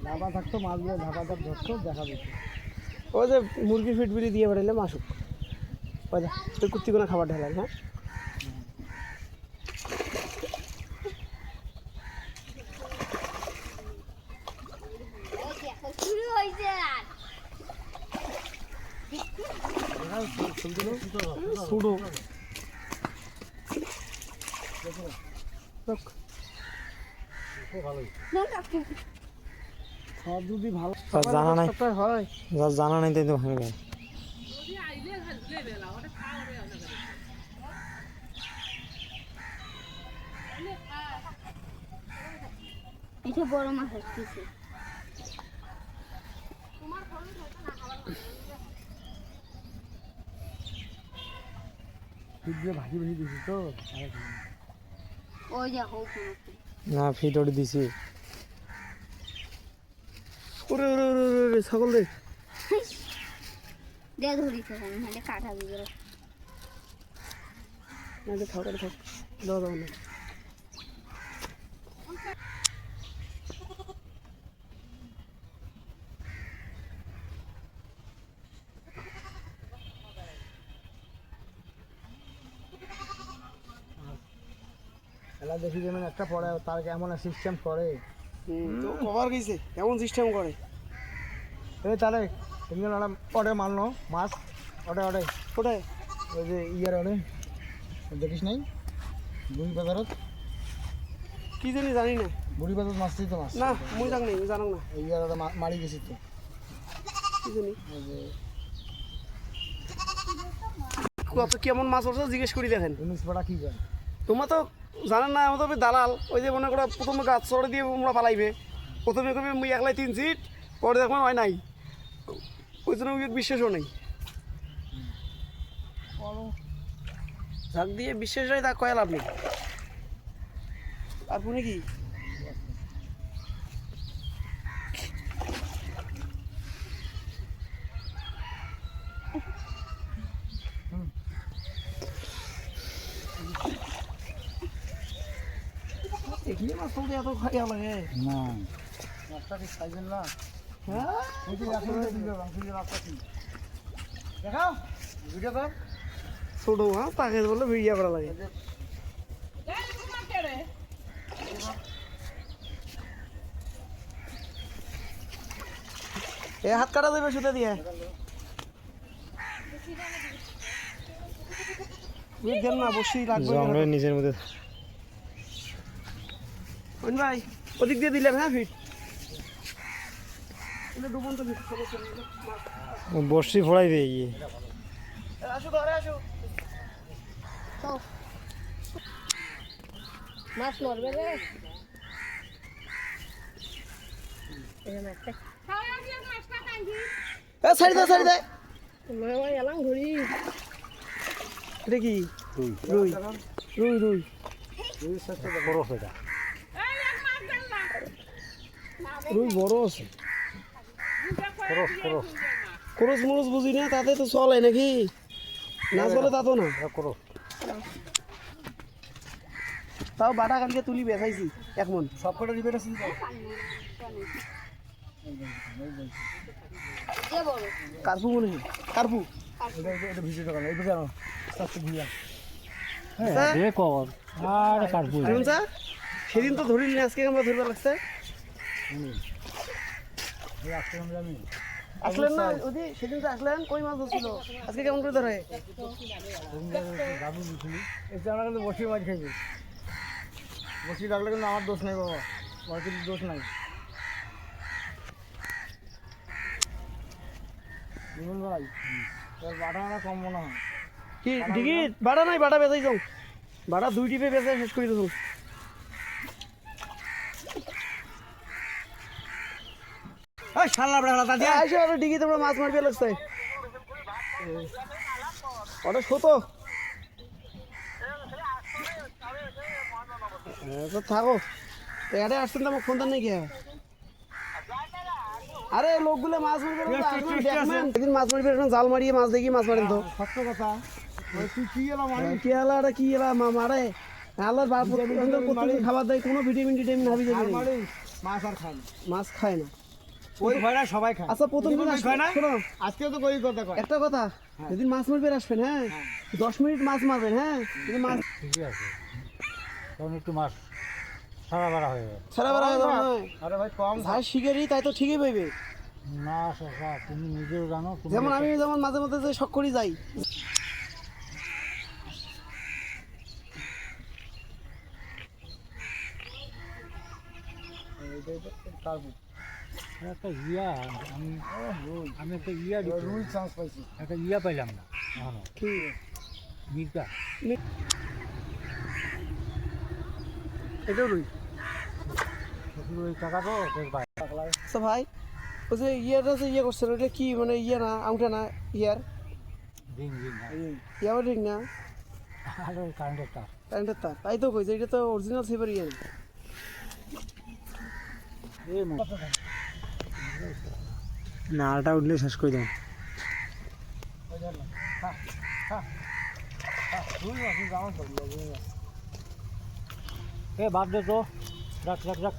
ধাপা থাকতো মাছগুলো ধাপা ধাপ ধরতো দেখা যেত। ওই যে মুরগি ফিট বিড়ি দিয়ে বেড়াইলে মাসুক ওই যা তুই কুত্তি কোনো খাবার ঢালাই হ্যাঁ শুরু সব যদি ভালো জানা নাই হয় জানা নাই তাই তো ভাঙবে এটা বড় মাছ আসছে ভাজি ভাজি দিছি তো ওই যা হোক না ফিট ওটি দিছি ওরে ওরে ওরে ওরে ছাগল রে দে ধরি তো মানে কাটা দিয়ে না দে থাক থাক দাও দাও না খেলা দেখি যেমন একটা পড়ে তার কেমন সিস্টেম করে তো কভার গেছে কেমন সিস্টেম করে এই তাহলে তুমি অর্ডার মারলো মাছ অর্ডার কোথায় ওই যে ইয়ার অর্ডার দেখিস নাই বুড়ি বাজারত কি জানি জানি না বুড়ি বাজার মাছ তো মাছ না মুই জানি না জানো না এই ইয়ার মারি গেছি তো কি জানি ওই যে কত কেমন মাছ পড়ছে জিজ্ঞেস করি দেখেন ইংলিশ পড়া কি করে তোমার তো জানেন না আমাদের দালাল ওই যে মনে করো প্রথমে গাছ চড়ে দিয়ে আমরা পালাইবে প্রথমে কবে মুই একলাই 3 সিট পরে দেখবেন হয় নাই ওই জন্য বিশ্বাসও নেই ঝাঁক দিয়ে বিশ্বাস নেই তা কয়া লাভ নেই আর পুনে কি এখানে মাছ তো এত খাইয়া লাগে না মাছটা ঠিক খাইছেন না হ্যাঁ ওই যে আসলে দিবে বাংলা রাস্তা কি দেখাও ভিডিও তো ছোট হ্যাঁ তাকে বললে ভিড়িয়া করা লাগে এ হাত কাটা দেবে সুতা দিয়ে দেন না বসেই লাগবে নিজের মধ্যে ভাই ওদিক দিয়ে দিলেন হ্যাঁ ফিট বসি ফোড়াইবে ইয়ে আসো ঘরে আসো মাছ মরবে রে ছাড়ি দে এলাম ধরি এটা কি রুই রুই রুই বড় সেটা রুই বড় আছে খরচ খরচ খরচ মরচ বুঝি না তাতে তো চলে নাকি না চলে তা তো না খরচ তাও বাটা কালকে তুলি বেচাইছি এক মন সব কটা রিপেয়ার আছে কার্পু মনে হয় কার্পু এটা ভিডিও টাকা এই বুঝা সব ভিডিও হ্যাঁ দে কর আর কাটবো সেদিন তো ধরিলি না আজকে আমরা ধরবার লাগছে এই আজকে আমি আসলেন না ওদি সেদিন তো আসলেন কই মাছ ধরছিল আজকে কেমন করে ধরে গাবু বুঝলি এই আমরা কিন্তু বসি মাছ খাইবি বসি রাখলে কিন্তু আমার দোষ নাই বাবা আমার কিন্তু দোষ নাই ভাই তোর বাটা কম মনে হয় কি ঠিকই বাড়া নাই বাড়া বেচাই যাও বাড়া 2 টিপে বেচে শেষ করে দেবো এই শালা বড়া দাদা আইসো আর ডিগি তোমরা মাছ মারবে লাগছে ওটা ছোট তো থাকো এড়ে আসছেন তো ফোন দেন নাকি আরে লোকগুলো মাছ মারবে একদিন মাছ মারবে জাল মারিয়ে মাছ দেখি মাছ মারেন তো সত্য কথা তুই কি এলা মারি কি এলা এটা কি এলা মারে আল্লাহর বাপ খাবার দেয় কোনো ভিটামিন টিটামিন হাবি যাবে মাছ আর খায় না মাছ খায় না ওই ভয়টা সবাই খায়। আচ্ছা প্রথম দিন তুমি আসবে খায় না? শোনো আজকেও তো ওই কথা কয়। একটা কথা, যেদিন মাছ মারবে আসবেন, হ্যাঁ 10 মিনিট মাছ মারবেন, হ্যাঁ যদি মাছ ঠিকই আছে, তখন একটু মাছ সারা বেড়া হয়ে যাবে। সারা বেলা হয়ে যাবে না। আরে ভাই কম ভাই শিকারি তাই তো ঠিকই পাইবে। না শশা, তুমি নিজেও জানো, তুমি যেমন আমি যেমন মাঝে মধ্যে যে শখ করি যাই, একটা ইয়া, আমি আমি একটা ইয়া দিতে- রুই চান্স পাইছি। একটা ইয়া পাইলাম না এখনো, কি মির্কা। এটাও রুই। শুধু ওই টাকা তো বেশ ভাই। আচ্ছা ভাই, ওই যে ইয়েটা যে ইয়ে করছিল ওটা কি মানে ইয়ে না আউটা না ইয়ার রিং রিং ইয়ার রিং না আর ওই কারেন্টের তার। কারেন্টের তার, তাই তো কইছে এটা তো অরিজিনাল সিলভার ইয়ে না। এই মো- না আলটা উঠলে শেষ করে দাও। এ বাদ দে তো, রাখ রাখ রাখ।